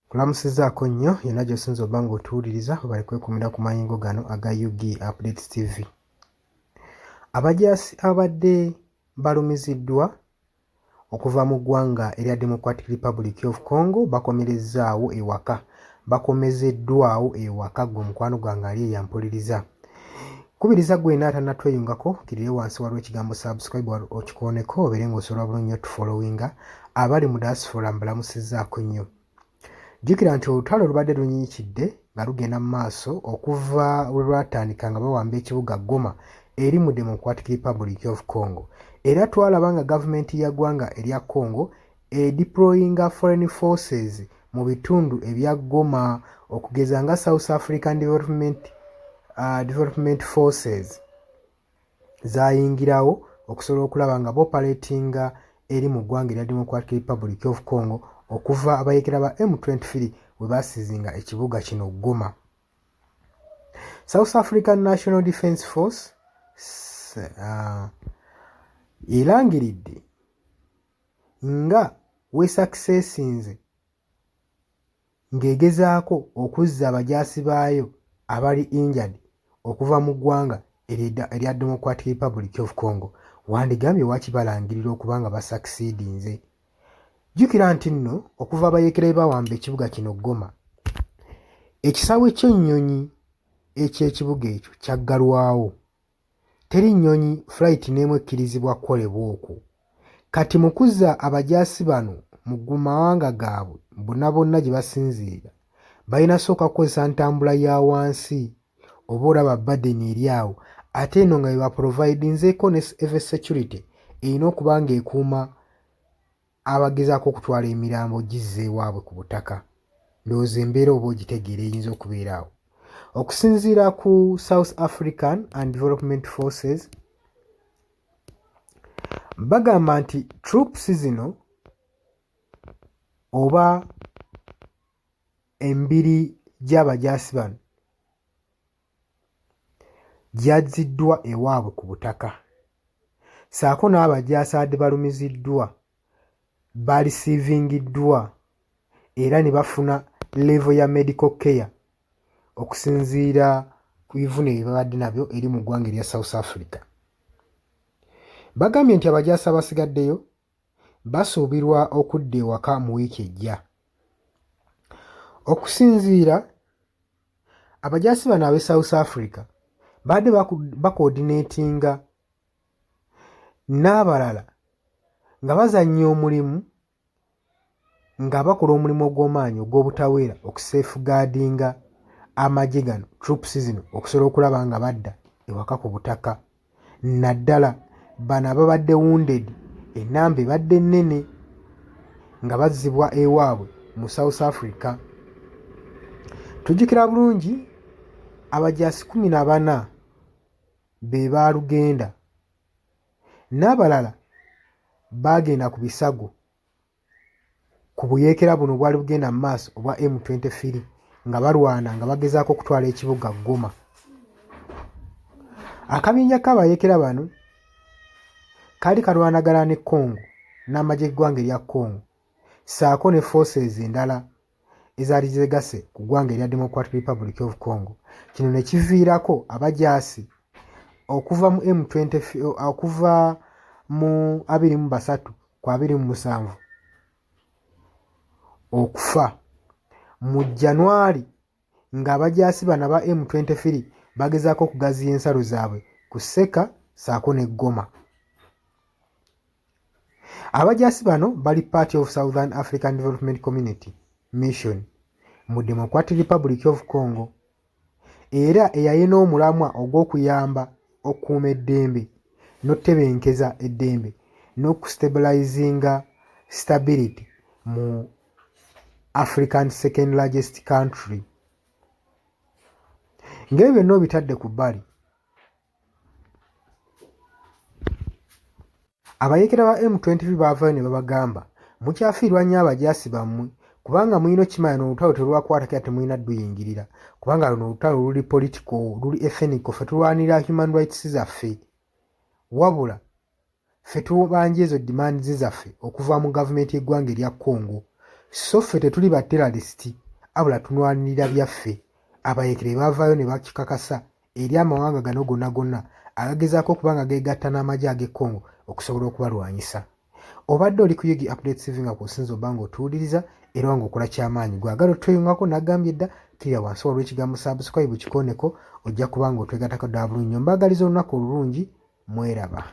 Kulamusizaako nnyo yenna gy'osinza obba ng'otuwuliriza bali kwekumira ku mayingo gano aga UG Updates TV. Abajaasi abadde balumiziddwa okuva mu ggwanga erya Democratic Republic of Congo bakomerezzaawo ewaka. Bakomezeddwawo ewaka gwe mukwano gwange ali eyampuliriza. Kubiriza gwena atannatweyungako kirire wansi waliwo ekigambo subscribe okikooneko obeere ng'osobola bulungi otufollowinga. Abali mu diaspora mbalamusizaako nnyo. Jjukira nti olutalo lubadde lunyiikidde nga lugenda mu maaso okuva we lwatandika nga bawamba ekibuga Goma eri mu Democratic Republic of Congo. Era twalaba nga gavumenti ya ggwanga erya Congo deployinga foreign forces mu bitundu ebya Goma okugeza nga South African Development Forces zayingirawo okusobola okulaba nga booperatinga eri mu ggwanga erya Democratic Republic of Congo okuva abayekera ba M23 we basizinga ekibuga kino Goma. South African National Defence Force erangiridde nga weesaksesinze ng'egezaako okuzza abajaasi baayo abali injured okuva mu ggwanga erya Democratic Republic of Congo. Wandigambye wakibalangirira okuba nga basakisiidinze. Jjukira nti nno okuva abayekera bawamba ekibuga kino Goma, ekisaawe ky'ennyonyi eky'ekibuga ekyo kyaggalwawo. Teri nnyonyi flight n'emu ekkirizibwa kukolebwa okwo. Kati mu kuzza abajaasi bano mu mawanga gaabwe bonna gye basinziira, balina sooka kukozesa ntambula ya wansi oba olaba badeni eri awo, ate eno nga bebaprovidinzeeko ne security erina okuba ng'ekuuma abagezaako okutwala emirambo gizza ewaabwe ku butaka. Ndowooza embeera oba ogitegeera eyinza okubeera awo. Okusinziira ku South African and Development Forces bagamba nti troops zino oba embiri gy'abajaasi bano gyazziddwa ewaabwe ku butaka, ssaako n'abajaasi abadde balumiziddwa balisiivingiddwa era ne bafuna level ya medical care okusinziira ku bivune bye babadde nabyo eri mu ggwanga erya South Africa. Bagambye nti abajaasi abasigaddeyo basuubirwa okudda ewaka mu wiiki ejja. Okusinziira abajaasi bano ab'e South Africa badde bakoordinatinga n'abalala nga bazannya omulimu nga bakola omulimu ogw'omaanyi ogw'obutaweera okuseefugaadinga amagye gano troops zino okusobola okulaba nga badda ewaka ku butaka. Naddala bano ababadde wounded ennamba ebadde nnene nga bazzibwa ewaabwe mu South Africa. Tujjukira bulungi abajaasi 14 be baalugenda, n'abalala baagenda ku bisago ku buyeekera buno bwali bugenda mu maaso obwa M23 nga balwana nga bagezaako okutwala ekibuga Goma. Akabinja k'abayeekera bano kaali kalwanagana ne Congo n'amagye ggwanga erya Congo ssaako ne forces endala ezaali zeegase ku ggwanga erya Democratic Republic of Congo. Kino ne kiviirako abajaasi okuva mu M23 okuva mu 23 ku 27 okufa mu January ng'abajaasi bano ba M23 bagezaako okugaziya ensalo zaabwe ku Seka ssaako ne Goma. Abajaasi bano bali part of Southern African Development Community Mission mu Democratic Republic of Congo era eyayina omulamwa ogw'okuyamba okukuuma eddembe n'okutebenkeza eddembe n'okustabilizinga stability mu African second largest country. Ng'ebyo byonna obitadde ku bbali, abayeekera ba M23 baavaayo ne babagamba mukyafiirwa nnyo abajaasi bammwe kubanga mulina okimanya n'olutalo terwakwatako ate mulina dduyingirira kubanga luno olutalo luli political, luli ethnical. Ffe tulwanira human rights zaffe, wabula ffe tubanja ezo demands zaffe okuva mu gavumenti y'eggwanga erya Congo. so ffe tetuli ba terrorist abula tunwanirira byaffe. Abayeekere baavaayo ne bakikakasa eri amawanga gano gonna agagezaako okuba nga geegatta n'amagye ag'e Congo okusobola okubalwanyisa. Obadde oli ku Yugi Updates TV nga kw'osinza obba ng'otuwuliriza era ng'okola ky'amaanyi gwagala otweyungako n'agambye dda kirira wansi waliwo ekigambo subscribe kikooneko ojja kuba ng'otwegattako ddala bulungi nnyo. Mbaagaliza olunaku olulungi, mweraba.